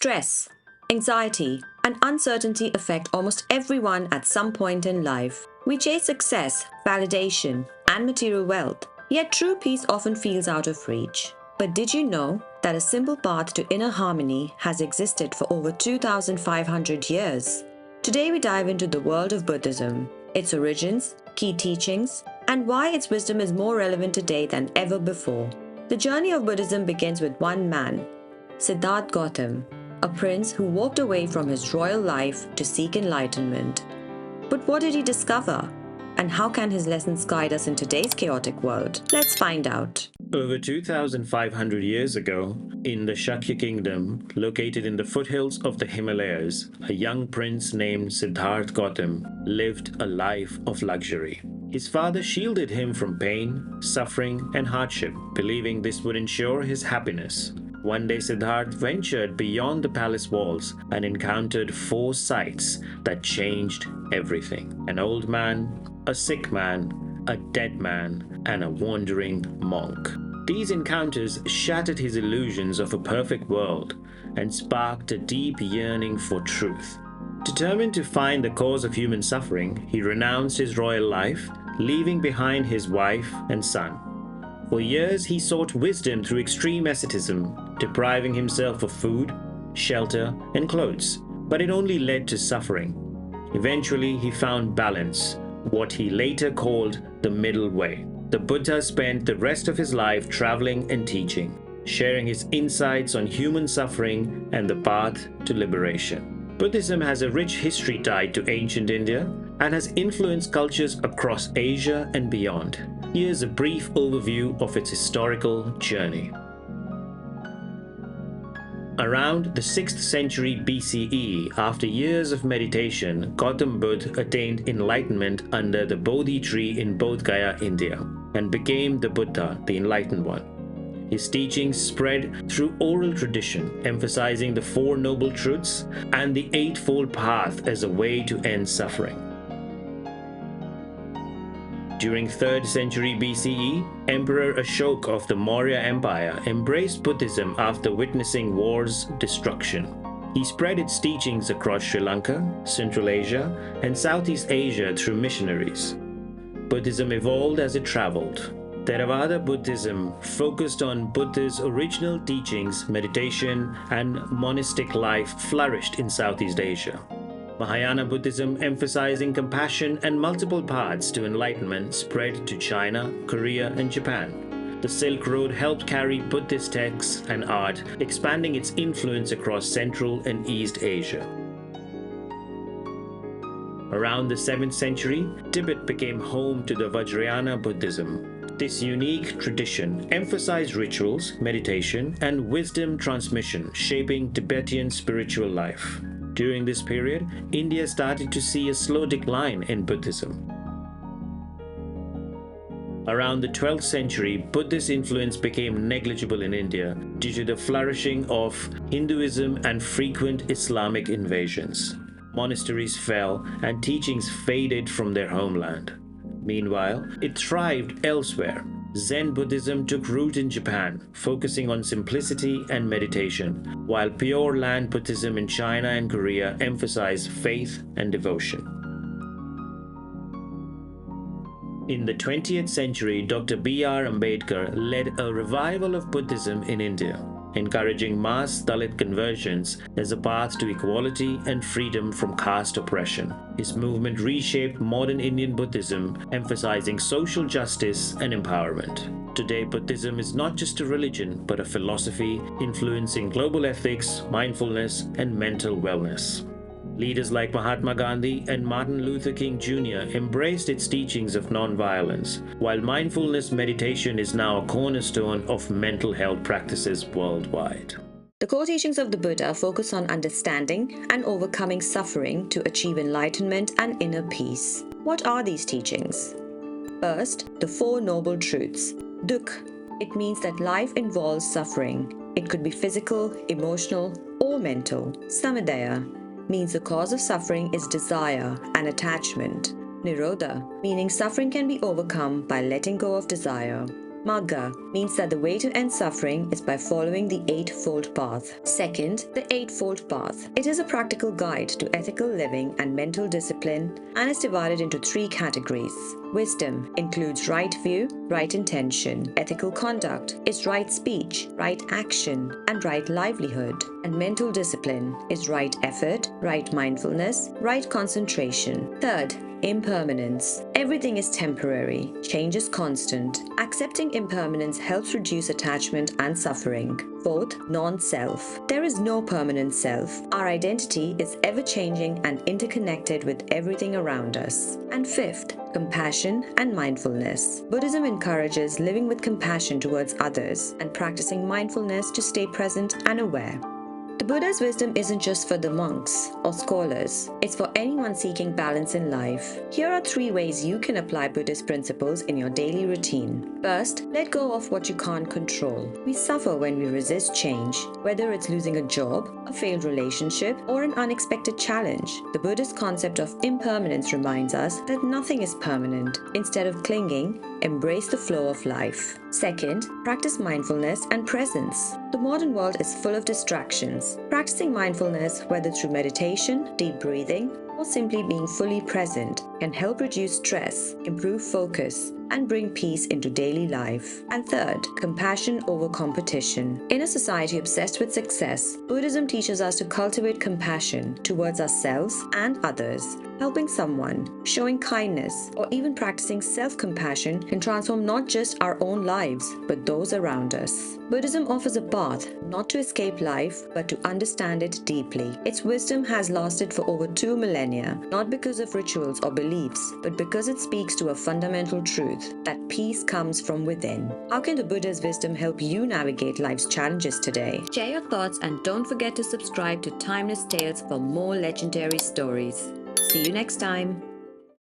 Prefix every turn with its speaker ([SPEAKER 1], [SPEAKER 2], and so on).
[SPEAKER 1] Stress, anxiety, and uncertainty affect almost everyone at some point in life. We chase success, validation, and material wealth, yet true peace often feels out of reach. But did you know that a simple path to inner harmony has existed for over 2,500 years? Today we dive into the world of Buddhism, its origins, key teachings, and why its wisdom is more relevant today than ever before. The journey of Buddhism begins with one man, Siddhartha Gautama, a prince who walked away from his royal life to seek enlightenment. But what did he discover? And how can his lessons guide us in today's chaotic world? Let's find out.
[SPEAKER 2] Over 2,500 years ago, in the Shakya kingdom, located in the foothills of the Himalayas, a young prince named Siddhartha Gautama lived a life of luxury. His father shielded him from pain, suffering, and hardship, believing this would ensure his happiness. One day Siddhartha ventured beyond the palace walls and encountered four sights that changed everything. An old man, a sick man, a dead man, and a wandering monk. These encounters shattered his illusions of a perfect world and sparked a deep yearning for truth. Determined to find the cause of human suffering, he renounced his royal life, leaving behind his wife and son. For years he sought wisdom through extreme asceticism, depriving himself of food, shelter, and clothes, but it only led to suffering. Eventually he found balance, what he later called the middle way. The Buddha spent the rest of his life traveling and teaching, sharing his insights on human suffering and the path to liberation. Buddhism has a rich history tied to ancient India and has influenced cultures across Asia and beyond. Here's a brief overview of its historical journey. Around the 6th century BCE, after years of meditation, Gautam Buddha attained enlightenment under the Bodhi tree in Bodh Gaya, India, and became the Buddha, the Enlightened One. His teachings spread through oral tradition, emphasizing the Four Noble Truths and the Eightfold Path as a way to end suffering. During 3rd century BCE, Emperor Ashoka of the Maurya Empire embraced Buddhism after witnessing war's destruction. He spread its teachings across Sri Lanka, Central Asia, and Southeast Asia through missionaries. Buddhism evolved as it traveled. Theravada Buddhism focused on Buddha's original teachings, meditation, and monastic life flourished in Southeast Asia. Mahayana Buddhism, emphasizing compassion and multiple paths to enlightenment, spread to China, Korea, and Japan. The Silk Road helped carry Buddhist texts and art, expanding its influence across Central and East Asia. Around the 7th century, Tibet became home to the Vajrayana Buddhism. This unique tradition emphasized rituals, meditation, and wisdom transmission, shaping Tibetan spiritual life. During this period, India started to see a slow decline in Buddhism. Around the 12th century, Buddhist influence became negligible in India due to the flourishing of Hinduism and frequent Islamic invasions. Monasteries fell and teachings faded from their homeland. Meanwhile, it thrived elsewhere. Zen Buddhism took root in Japan, focusing on simplicity and meditation, while Pure Land Buddhism in China and Korea emphasized faith and devotion. In the 20th century, Dr. B.R. Ambedkar led a revival of Buddhism in India, encouraging mass Dalit conversions as a path to equality and freedom from caste oppression. His movement reshaped modern Indian Buddhism, emphasizing social justice and empowerment. Today, Buddhism is not just a religion, but a philosophy influencing global ethics, mindfulness, and mental wellness. Leaders like Mahatma Gandhi and Martin Luther King Jr. embraced its teachings of nonviolence, while mindfulness meditation is now a cornerstone of mental health practices worldwide.
[SPEAKER 1] The core teachings of the Buddha focus on understanding and overcoming suffering to achieve enlightenment and inner peace. What are these teachings? First, the Four Noble Truths. Dukh. It means that life involves suffering. It could be physical, emotional, or mental. Samadaya means the cause of suffering is desire and attachment. Nirodha, meaning suffering can be overcome by letting go of desire. Magga means that the way to end suffering is by following the Eightfold Path. Second, the Eightfold Path. It is a practical guide to ethical living and mental discipline and is divided into 3 categories. Wisdom includes right view, right intention. Ethical conduct is right speech, right action, and right livelihood. And mental discipline is right effort, right mindfulness, right concentration. Third, impermanence. Everything is temporary. Change is constant. Accepting impermanence helps reduce attachment and suffering. Fourth, non-self. There is no permanent self. Our identity is ever-changing and interconnected with everything around us. And fifth, compassion and mindfulness. Buddhism encourages living with compassion towards others and practicing mindfulness to stay present and aware. The Buddha's wisdom isn't just for the monks or scholars, it's for anyone seeking balance in life. Here are 3 ways you can apply Buddhist principles in your daily routine. First, let go of what you can't control. We suffer when we resist change, whether it's losing a job, a failed relationship, or an unexpected challenge. The Buddhist concept of impermanence reminds us that nothing is permanent. Instead of clinging, embrace the flow of life. Second, practice mindfulness and presence. The modern world is full of distractions. Practicing mindfulness, whether through meditation, deep breathing, or simply being fully present, can help reduce stress, improve focus, and bring peace into daily life. And third, compassion over competition. In a society obsessed with success, Buddhism teaches us to cultivate compassion towards ourselves and others. Helping someone, showing kindness, or even practicing self-compassion can transform not just our own lives, but those around us. Buddhism offers a path not to escape life, but to understand it deeply. Its wisdom has lasted for over 2 millennia, not because of rituals or beliefs, but because it speaks to a fundamental truth, that peace comes from within. How can the Buddha's wisdom help you navigate life's challenges today? Share your thoughts and don't forget to subscribe to Timeless Tales for more legendary stories. See you next time.